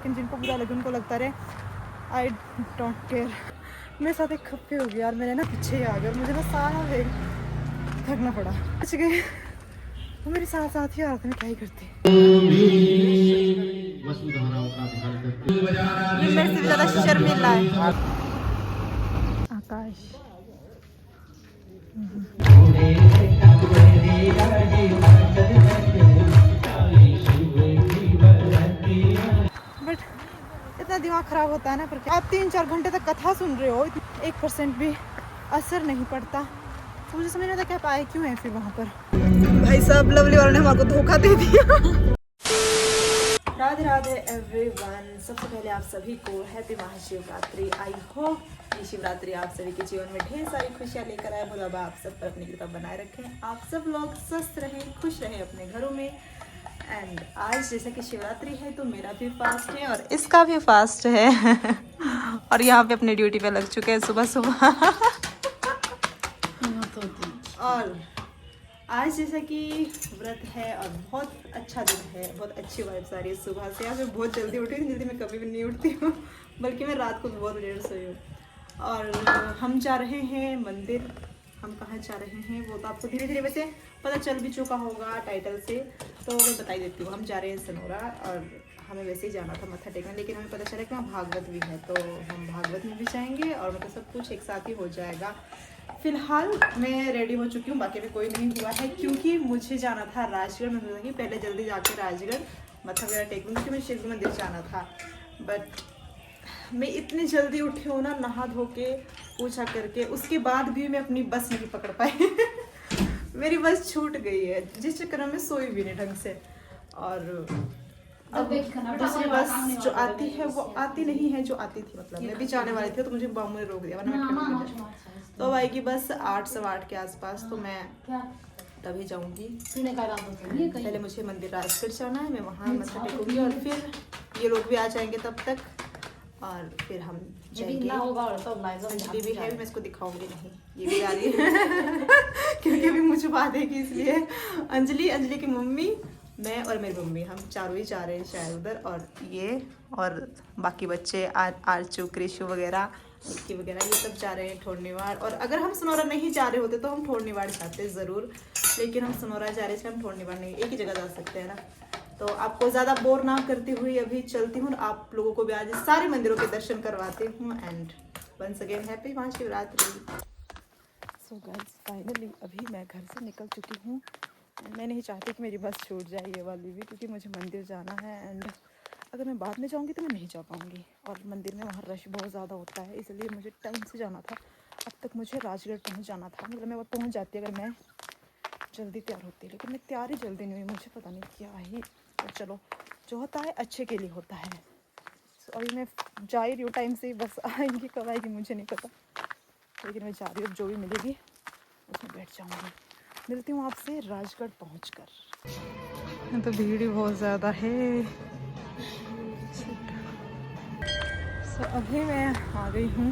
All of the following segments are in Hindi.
लेकिन जिनको बुरा लगे उनको लगता रहे, आई डोंट केयर। मेरे साथ एक खप्पे हो गया यार, मैंने ना पीछे ही आ गया और मुझे ना सारा वेग थकना पड़ा। बच गए वो मेरे साथ साथ ही आ रहा था, मैं क्या ही करती। ये मेरे से ज़्यादा शर्मिला है आकाश। बट इतना दिमाग खराब होता है ना, पर आप 3-4 घंटे तक कथा सुन रहे हो, 1% भी असर नहीं पड़ता, तो मुझे समझ नहीं आता क्या पाए क्यों है फिर वहाँ पर। भाई साहब लवली वालों ने हमारे को धोखा दे दिया। राधे राधे एवरीवन, सबसे पहले आप सभी को हैप्पी महाशिवरात्रि। आई होप ये शिवरात्रि आप सभी के जीवन में ढेर सारी खुशियाँ लेकर आए। भोला बाबा आप सब पर अपनी कृपा बनाए रखें, आप सब लोग स्वस्थ रहें, खुश रहें अपने घरों में। एंड आज जैसे कि शिवरात्रि है तो मेरा भी फास्ट है और इसका भी फास्ट है। और यहाँ पे अपनी ड्यूटी पे लग चुके हैं सुबह सुबह। और आज जैसा कि व्रत है और बहुत अच्छा दिन है, बहुत अच्छी वाइब्स आ रही है सुबह से। आज मैं बहुत जल्दी उठी हूँ, जल्दी मैं कभी भी नहीं उठती हूँ, बल्कि मैं रात को बहुत लेट सोई हूँ। और हम जा रहे हैं मंदिर। हम कहाँ जा रहे हैं वो तो आपको धीरे धीरे वैसे पता चल भी चुका होगा टाइटल से, तो मैं बता ही देती हूँ। हम जा रहे हैं सनोरा और हमें वैसे ही जाना था मत्था टेकने, लेकिन हमें पता चला कि वहाँ भागवत भी है, तो हम भागवत में भी जाएंगे और मतलब सब कुछ एक साथ ही हो जाएगा। फिलहाल मैं रेडी हो चुकी हूँ, बाकी भी कोई नहीं हुआ है, क्योंकि मुझे जाना था राजगढ़। मैं सोचा कि पहले जल्दी जाके राजगढ़ मत्था वगैरह टेक लूँगी, क्योंकि मुझे शिव मंदिर जाना था। बट मैं इतनी जल्दी उठी हूँ ना, नहा धो के पूछा करके, उसके बाद भी मैं अपनी बस नहीं पकड़ पाई। मेरी बस छूट गई है, जिस चक्कर में सोई भी नहीं ढंग से। और अब दूसरी बस जो आती है वो आती नहीं है जो आती थी, मतलब मैं भी जाने वाली थी तो मुझे बाबू ने रोक दिया, वरना मैं खड़ी हो जाती। तो अब आएगी बस 8 सवा 8 के आसपास, तो मैं तभी जाऊंगी। पहले मुझे मंदिर राजगढ़ जाना है, मैं वहाँ मत्था टेकूंगी और फिर ये लोग भी आ जाएंगे तब तक, और फिर हम जाएंगे। अंजलि भी है, मैं इसको दिखाऊंगी नहीं, ये भी आ रही है क्योंकि अभी मुझे छुपा देगी, इसलिए अंजलि की मम्मी, मैं और मेरी मम्मी, हम चारों ही जा रहे हैं शायद उधर। और ये और बाकी बच्चे आरचू कृषु वगैरह इक्की वगैरह ये सब जा रहे हैं ठोरनीवाड़। और अगर हम सनोरा नहीं जा रहे होते तो हम ठोरनीवाड़ जाते ज़रूर, लेकिन हम सनोरा जा रहे हैं इसलिए हम ठोरनीवाड़ नहीं, एक ही जगह जा सकते हैं ना। तो आपको ज़्यादा बोर ना करती हुई अभी चलती हूँ, आप लोगों को भी आज सारे मंदिरों के दर्शन करवाती हूँ। And once again happy Mahashivratri. So guys finally अभी मैं घर से निकल चुकी हूँ। मैं नहीं चाहती कि मेरी बस छूट जाए ये वाली भी, क्योंकि मुझे मंदिर जाना है। एंड अगर मैं बाद में जाऊँगी तो मैं नहीं जा पाऊँगी, और मंदिर में वहाँ रश बहुत ज़्यादा होता है, इसलिए मुझे टाइम से जाना था। अब तक मुझे राजगढ़ पहुँच जाना था, मतलब मैं वो पहुँच जाती अगर मैं जल्दी तैयार होती, लेकिन मैं तैयार ही जल्दी नहीं हुई, मुझे पता नहीं क्या ही। तो चलो जो होता है अच्छे के लिए होता है। तो अभी मैं जा ही रही हूँ टाइम से, बस आएंगी कब आएगी मुझे नहीं पता, लेकिन मैं जा रही हूँ, जो भी मिलेगी उसमें बैठ जाऊँगी। मिलती हूँ आपसे राजगढ़ पहुँचकर। तो भीड़ ही बहुत ज़्यादा है। सो अभी मैं आ गई हूँ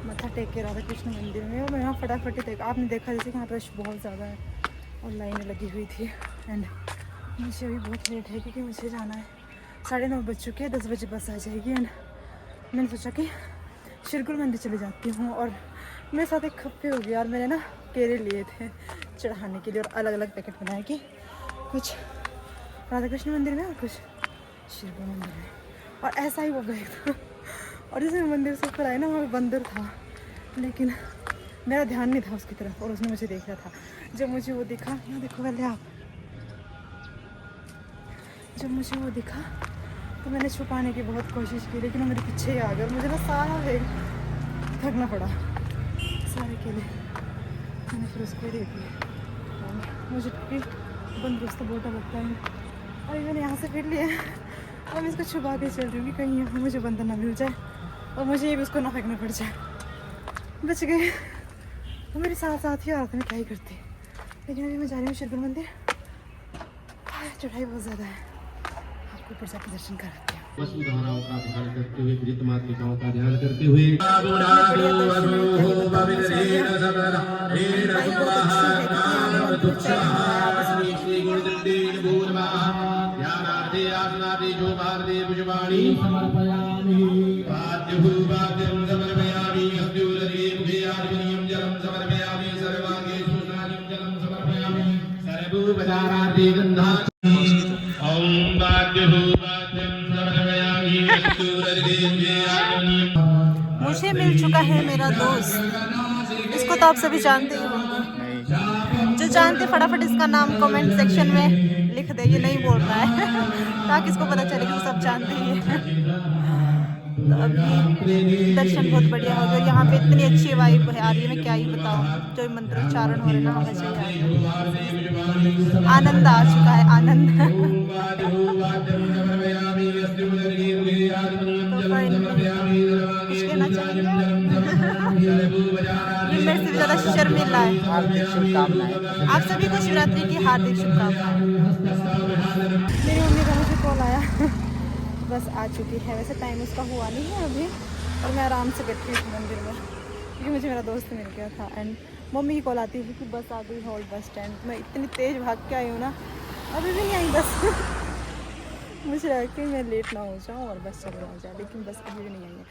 मत्था टेक के राधा कृष्ण मंदिर में, और मैं यहाँ फटाफट देख, आपने देखा जैसे कि यहाँ रश बहुत ज़्यादा है और लाइनें लगी हुई थी। एंड मुझे अभी बहुत लेट है क्योंकि मुझे जाना है, 9:30 बज चुके हैं, 10 बजे बस आ जाएगी। एंड मैंने सोचा कि शिरकुल मंदिर चले जाती हूँ। और मेरे साथ एक खप्पे हो गया यार, मैंने ना केले लिए थे चढ़ाने के लिए, और अलग अलग पैकेट बनाए कि कुछ राधा कृष्ण मंदिर में और कुछ शिरकुल मंदिर में, और ऐसा ही वो बैग था। और जैसे मंदिर से ऊपर आए ना, वहाँ बंदर था, लेकिन मेरा ध्यान नहीं था उसकी तरफ, और उसने मुझे देख रहा था। जब मुझे वो दिखा, यहाँ देखो पहले आप, जब मुझे वो दिखा तो मैंने छुपाने की बहुत कोशिश की, लेकिन वो मेरे पीछे ही आ गया और मुझे ना सारा वेग थकना पड़ा सारे के लिए। मैंने फिर उसको दे दिया, और मुझे भी बंदोबस्त बोटा लगता है। अभी मैंने यहाँ से फिर लिया, और मैं इसको छुपा के चल रही हूँ कि कहीं यहाँ मुझे बंदर ना मिल जाए और मुझे ये भी उसको ना फेंकना पड़ जाए। बच गए, वो मेरे साथ साथ ही आ रहा था, मैं क्या ही करती। लेकिन अभी मैं जा रही हूँ शिरकुल मंदिर, चढ़ाई बहुत ज़्यादा है, आपको ऊपर जाकर दर्शन कराती हूँ। वसुधाराओं का ध्यान करते हुए, वृत्त मातृकाओं का ध्यान करते हुए, आते आसनाते जो भारते पुष्पाणि समर्पयामि वाद्युः वाद्यं समर्पयामि अद्युदरे मुखे आर्जनीयं जलं समर्पयामि सर्वाङ्गेषु स्नानं जलं समर्पयामि सर्वोपचारार्थे गन्धात् ॐ वाद्युः वाद्यं समर्पयामि अद्युदरे मुखे आर्जनीयं। मुझे मिल चुका है मेरा दोस्त, इसको तो आप सभी जानते ही होंगे। जो जानते फटाफट इसका नाम कमेंट सेक्शन में लिख दे, ये नहीं बोल रहा है ताकि इसको पता चले कि तो सब जानते ही हैं। तो अभी दर्शन बहुत बढ़िया हो गया। यहाँ पे इतनी अच्छी वाइब है आ रही है, मैं क्या ही बताऊँ। जो मंत्रोच्चारण हो रहे ना, हमें चाहिए आनंद आ चुका है, आनंद। कुछ कहना चाहिए? ये मेरे से ज़्यादा शर्मिला है। हार्दिक शुभकामनाएं। आप सभी को शिवरात्रि की हार्दिक शुभकामनाएं। मेरी मम्मी का मुझे कॉल आया, बस आ चुकी है। वैसे टाइम उसका हुआ नहीं है अभी, और मैं आराम से बैठी हूँ मंदिर में, क्योंकि मुझे मेरा दोस्त मिल गया था। एंड मम्मी की कॉल आती है कि बस आ गई हॉल्ट बस स्टैंड। मैं इतनी तेज़ भाग के आई हूँ ना, अभी भी नहीं आई बस। मुझे लगा कि मैं लेट ना हो जाऊँ और बस चले ना जाए, लेकिन बस अभी भी नहीं आई है।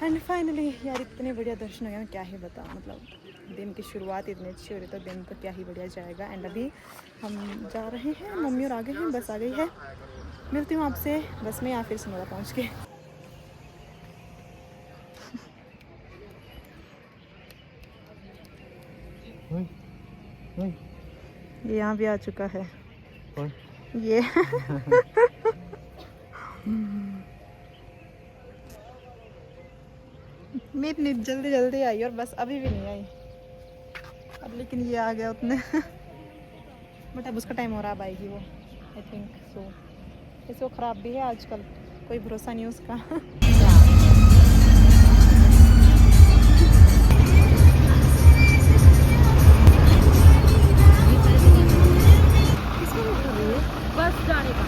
एंड फाइनली यार इतने बढ़िया दर्शन हो गए, मैं क्या ही बताऊँ। मतलब दिन की शुरुआत इतनी अच्छी हो रही, तो दिन तो क्या ही बढ़िया जाएगा। एंड अभी हम जा रहे हैं, मम्मी और आ गए हैं, बस आ गई है। मिलती हूँ आपसे बस में या फिर सिमरा पहुँच के। ये यहाँ भी आ चुका है ये। मैं इतनी जल्दी जल्दी आई और बस अभी भी नहीं आई अब, लेकिन ये आ गया उतने। बट अब उसका टाइम हो रहा है, अब आएगी वो, आई थिंक सो। वैसे वो ख़राब भी है आजकल, कोई भरोसा नहीं उसका। बस जाने का।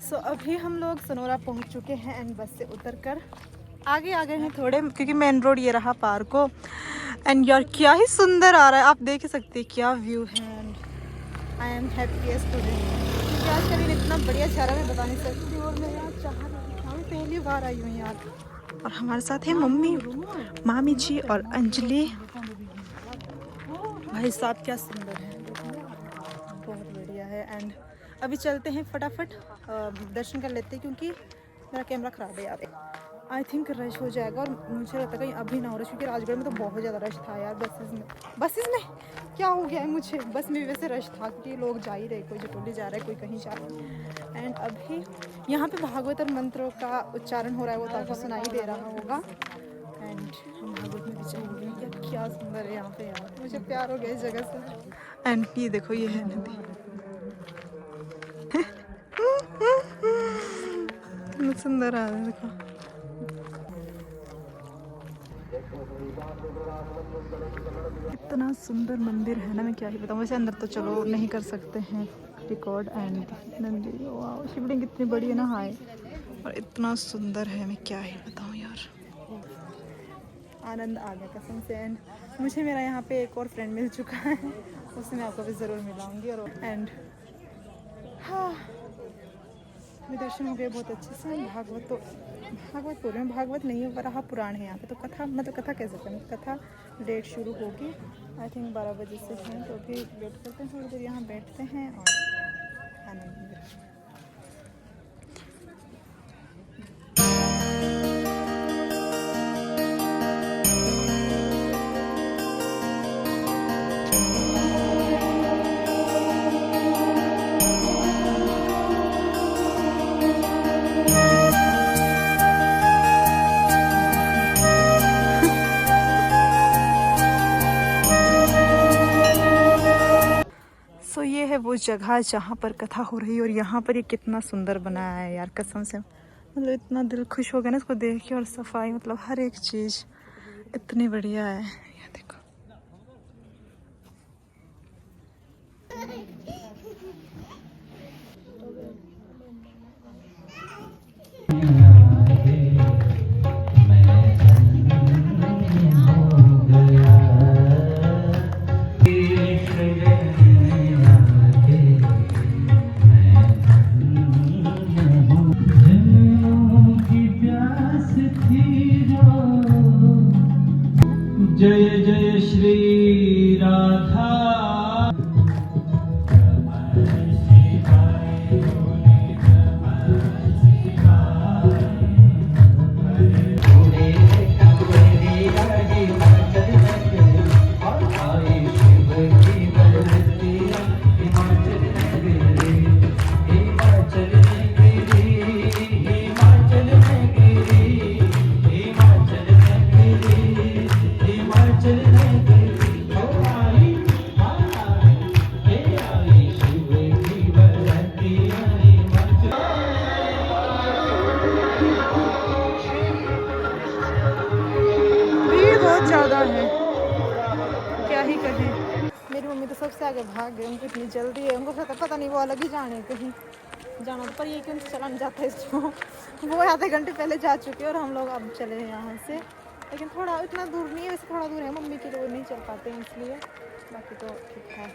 सो अभी हम लोग सनोरा पहुंच चुके हैं एंड बस से उतरकर आगे आ गए हैं थोड़े, क्योंकि मेन रोड ये रहा पार्क को। एंड यार क्या ही सुंदर आ रहा है, आप देख ही सकते हैं क्या व्यू है। And I am happiest today, क्योंकि आज का दिन इतना बढ़िया जा रहा है, मैं बता नहीं सकती। और मैं यार चाह रही हूँ, पहली बार आई हूँ यार। और हमारे साथ है मम्मी, मामी जी और अंजलि। भाई साहब क्या सुंदर है, बहुत बढ़िया है। एंड अभी चलते हैं फटाफट दर्शन कर लेते हैं, क्योंकि मेरा कैमरा ख़राब है यार। आई थिंक रश हो जाएगा, और मुझे लगता है कहीं अभी ना हो रश, क्योंकि राजगढ़ में तो बहुत ज़्यादा रश था यार। बसेस में क्या हो गया है मुझे, बस में भी वैसे रश था, क्योंकि लोग जा ही रहे, कोई जटोली जा रहा है, कोई कहीं जा रहा है। एंड अभी यहाँ पे भागवत और मंत्रों का उच्चारण हो रहा है, वो तो आपको सुनाई दे रहा होगा। एंड हम भागवत में भी जाएंगे। क्या सुंदर है यहाँ पे यार, मुझे प्यार हो गया इस जगह से। एंड ये देखो, ये है नदी। कितना सुंदर आ रहा है, देखो। इतना सुंदर मंदिर है ना, मैं क्या ही बताऊँ। वैसे अंदर तो चलो नहीं कर सकते हैं रिकॉर्ड। एंड नंदी, वाह, शिवलिंग कितनी बड़ी है ना, हाय, और इतना सुंदर है, मैं क्या ही बताऊँ यार। आनंद आ गया कसम से। एंड मुझे मेरा यहाँ पे एक और फ्रेंड मिल चुका है, उससे मैं आपको भी ज़रूर मिलाऊंगी। और एंड हाँ, मेरे दर्शन हो गए बहुत अच्छे से। भागवत बोल रहे हैं, भागवत नहीं है, वराह पुराण है यहाँ पे। तो कथा, मतलब कथा कह सकते हैं, कथा डेट शुरू होगी आई थिंक 12 बजे से है। तो अभी वेट करते हैं थोड़ी देर, यहाँ बैठते हैं और आनंद। ये है वो जगह जहाँ पर कथा हो रही है, और यहाँ पर ये कितना सुंदर बनाया है यार, कसम से। मतलब इतना दिल खुश हो गया ना इसको देख के, और सफाई, मतलब हर एक चीज़ इतनी बढ़िया है। ये देखो, से आगे भाग गए, उनको इतनी जल्दी है, उनको पता नहीं वो अलग ही जाने कहीं जाना, पर ये कि उनसे चला नहीं जाता है इसको। वो आधे घंटे पहले जा चुके हैं और हम लोग अब चले हैं यहाँ से, लेकिन थोड़ा इतना दूर नहीं है, वैसे थोड़ा दूर है, मम्मी के लिए नहीं चल पाते हैं इसलिए, बाकी तो ठीक है।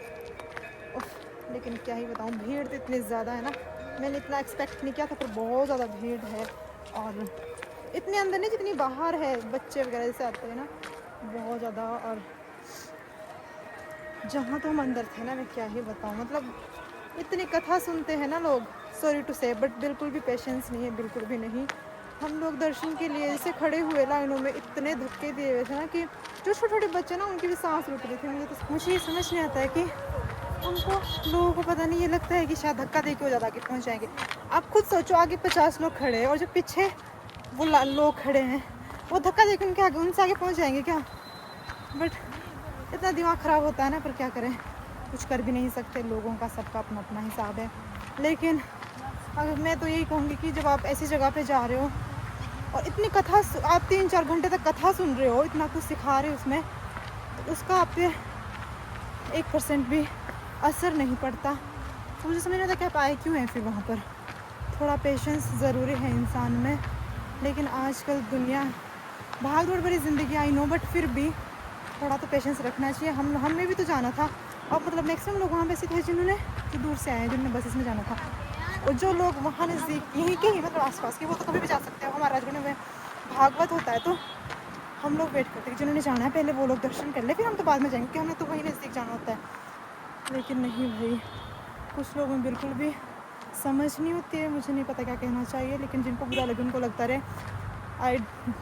लेकिन क्या ही बताऊँ, भीड़ तो इतनी ज़्यादा है ना, मैंने इतना एक्सपेक्ट नहीं किया था, पर बहुत ज़्यादा भीड़ है और इतने अंदर नहीं जितनी बाहर है, बच्चे वगैरह जैसे आते हैं ना, बहुत ज़्यादा। और जहाँ तो हम अंदर थे ना, मैं क्या ही बताऊँ, मतलब इतनी कथा सुनते हैं ना लोग, सॉरी टू से, बट बिल्कुल भी पेशेंस नहीं है, बिल्कुल भी नहीं। हम लोग दर्शन के लिए जैसे खड़े हुए लाइनों में, इतने धक्के दिए हुए थे ना कि जो छोटे छोटे बच्चे ना, उनकी भी सांस रुक रही थी। मुझे ये समझ नहीं आता है कि उनको, लोगों को पता नहीं, ये लगता है कि शायद धक्का दे के वो ज़्यादा आगे पहुँच जाएंगे। आप खुद सोचो, आगे 50 लोग खड़े हैं और जो पीछे वो लोग खड़े हैं, वो धक्का दे के उनके आगे, उनसे आगे पहुँच जाएंगे क्या? बट इतना दिमाग ख़राब होता है ना, पर क्या करें, कुछ कर भी नहीं सकते, लोगों का सबका अपना अपना हिसाब है। लेकिन अगर मैं तो यही कहूँगी कि जब आप ऐसी जगह पे जा रहे हो और इतनी कथा, आप 3-4 घंटे तक कथा सुन रहे हो, इतना कुछ सिखा रहे हो उसमें, तो उसका आप पे 1% भी असर नहीं पड़ता। तो मुझे समझ नहीं आता कि आप आए क्यों हैं फिर वहाँ पर। थोड़ा पेशेंस ज़रूरी है इंसान में, लेकिन आजकल दुनिया भाग दौड़ भरी ज़िंदगी, आई नो, बट फिर भी थोड़ा तो पेशेंस रखना चाहिए। हमें भी तो जाना था, और मतलब मैक्सिमम लोग वहाँ पे ऐसे थे जिन्होंने, जो दूर से आए हैं, जिन्होंने बसेस में जाना था, और जो लोग वहाँ नज़दीक यहीं के ही मतलब आसपास के, वो तो कभी भी जा सकते हैं। हमारे राजगढ़ में भागवत होता है, तो हम लोग वेट करते हैं, जिन्होंने जाना है पहले वो लोग दर्शन कर ले, फिर हम तो बाद में जाएंगे, क्योंकि हमें तो वहीं नज़दीक जाना होता है। लेकिन नहीं भाई, कुछ लोगों में बिल्कुल भी समझ नहीं होती है, मुझे नहीं पता क्या कहना चाहिए, लेकिन जिनको बुरा लगे उनको लगता रहे, आई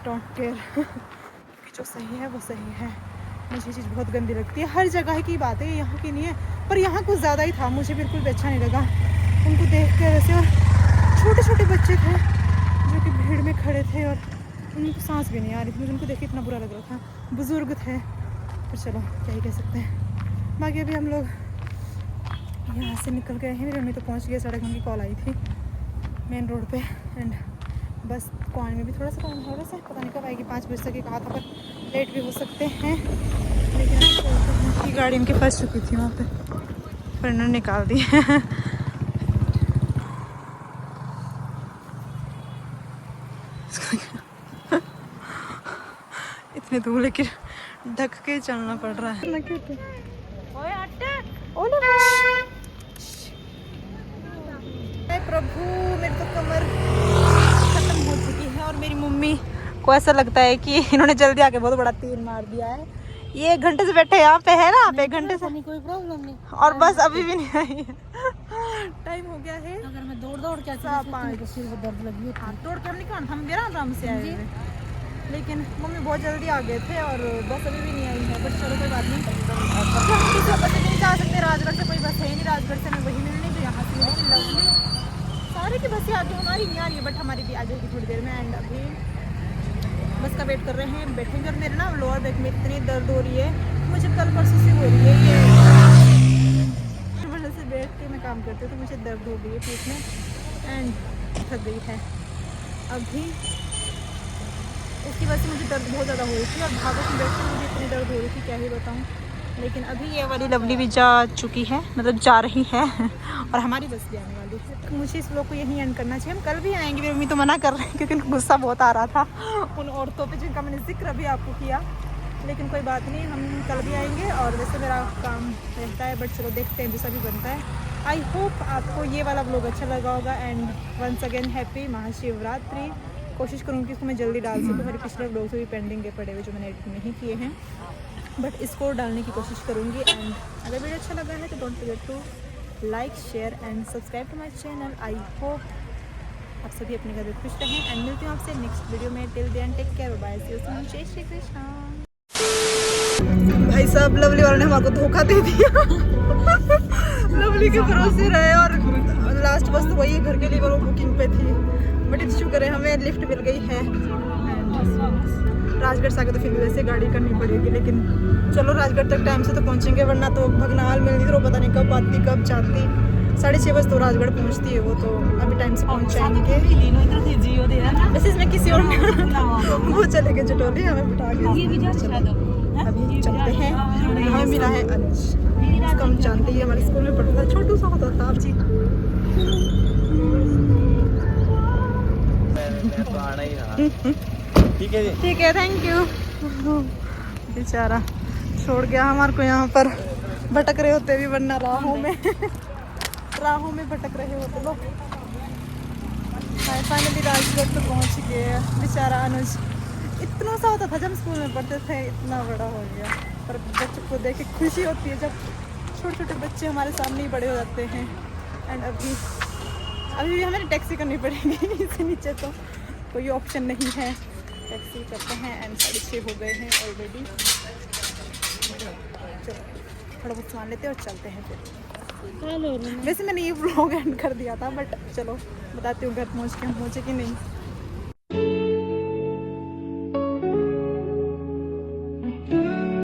डोंट केयर। क्योंकि जो सही है वो सही है। मुझे ये चीज़ बहुत गंदी लगती है, हर जगह की बात है, यहाँ की नहीं है, पर यहाँ कुछ ज़्यादा ही था, मुझे बिल्कुल भी अच्छा नहीं लगा उनको देख कर वैसे। और छोटे छोटे बच्चे थे जो कि भीड़ में खड़े थे और उनको सांस भी नहीं आ रही थी, मुझे उनको देख के इतना बुरा लग रहा था। बुज़ुर्ग थे, पर चलो क्या ही कह सकते हैं। बाकी अभी हम लोग यहाँ से निकल गए हैं, मेरी मम्मी तो पहुँच गई, सड़क की कॉल आई थी मेन रोड पे, एंड बस को आने में भी थोड़ा सा टाइम है, वैसे पता नहीं कब आएगी, 5 बजे तक ही कहा था, पर लेट भी हो सकते हैं। लेकिन ये गाड़ी इनके फंस चुकी थी वहाँ पे, पर इन्होंने निकाल दी। इतने दूर लेकिन ढक के चलना पड़ रहा है ना, क्यों? प्रभु, मेरी तो कमर खत्म हो चुकी है और मेरी मम्मी को ऐसा लगता है कि इन्होंने जल्दी आके बहुत बड़ा तीर मार दिया है। ये 1 घंटे से बैठे यहाँ पे है ना, आप 1 घंटे से, कोई प्रॉब्लम नहीं, और बस अभी भी नहीं आई है। टाइम हो गया है, अगर मैं दौड़ के सिर में दर्द लगी होती। हाँ, दौड़ कर नहीं, हम गया आराम से आए हुए, लेकिन मम्मी बहुत जल्दी आ गए थे और बस अभी भी नहीं आई है। बट चलो कोई बात नहीं, हम किसी बस से नहीं जा सकते, राजगढ़ से कोई बस है नहीं, राजगढ़ से हमें वही मिलनी जो यहाँ से मिलेगी, लवली। सारे की बसें आती है, हमारी नहीं आ रही है, बट हमारी भी आ जाएगी थोड़ी देर में। एंड अभी बस का वेट कर रहे हैं, बैठेंगे। और मेरे ना लोअर बैक में इतनी दर्द हो रही है, मुझे कल परसों से हो रही है, ये वजह से बैठ के मैं काम करती हूँ, तो मुझे दर्द हो गई है पीठ में एंड थक गई है अभी। इसकी वजह से मुझे दर्द बहुत ज़्यादा हो रही थी, और भागवत में बैठ के मुझे इतनी दर्द हो रही थी, क्या ही बताऊँ। लेकिन अभी ये वाली लवली भी जा चुकी है, मतलब जा रही है, और हमारी बस भी आने वाली है। तो मुझे इस व्लॉग को यहीं एंड करना चाहिए। हम कल भी आएंगे, मेरी मम्मी तो मना कर रही है क्योंकि उनको गुस्सा बहुत आ रहा था उन औरतों पे जिनका मैंने जिक्र भी आपको किया। लेकिन कोई बात नहीं, हम कल भी आएंगे, और वैसे मेरा काम रहता है, बट चलो देखते हैं जैसा भी बनता है। आई होप आपको ये वाला व्लॉग अच्छा लगा होगा। And once again happy Mahashivratri. कोशिश करूँगी कि इसको मैं जल्दी डाल सकूँ, मेरे पिछले व्लॉग्स भी पेंडिंग के पड़े हुए जो मैंने एडिट नहीं किए हैं, बट इसको डालने की कोशिश करूँगी। एंड अगर वीडियो अच्छा लगा है तो don't forget to like, share and subscribe to my channel. I hope आप सभी अपने घर में खुश रहें, एंड मिलती हूँ आपसे नेक्स्ट वीडियो में। Till then take care, bye, see you soon, जय श्री कृष्णा। भाई साहब, लवली वालों ने हमारे को धोखा दे दिया। लवली के भरोसे रहे, और लास्ट बस तो वही घर के लिए वो बुकिंग पे थी, बट इट्स शुक्र है हमें लिफ्ट मिल गई है। राजगढ़ से आगे तो फिर भी वैसे गाड़ी करनी पड़ेगी, लेकिन चलो राजगढ़ तक टाइम से तो पहुंचेंगे, वरना तो भगनाल मिलनी तो पता नहीं कब आती कब जाती। 6:30 बजे तो राजगढ़ पहुंचती है वो, तो अभी टाइम से पहुंच जाएंगे। वैसे इसमें किसी और वो चले गए जटोली, हमें बिठा के अभी चलते हैं। हमें मिला है अनुज, इसको हम जानते ही, हमारे स्कूल में पढ़ता था, छोटू सा होता था जी। तो आना ही था। ठीक है जी, ठीक है, थैंक यू। बेचारा छोड़ गया हमारे को यहाँ पर, भटक रहे होते भी, वरना राहों में भटक रहे होते लोग। फाइनली राजगढ़ तो पहुँच गए। बेचारा अनुज इतना सा होता था जब स्कूल में पढ़ते थे, इतना बड़ा हो गया। पर बच्चों को देख के खुशी होती है जब छोटे छोटे बच्चे हमारे सामने ही बड़े हो जाते हैं। एंड अभी भी हमें टैक्सी करनी पड़ेगी, इससे नीचे तो कोई ऑप्शन नहीं है। टैक्सी करते हैं एंड 6:30 हो गए हैं ऑलरेडी। चलो थोड़ा बहुत सामान लेते हैं और चलते हैं फिर। वैसे मैंने ये व्लॉग एंड कर दिया था, बट चलो बताती हूँ घर पहुँच के हम पहुँचे कि नहीं।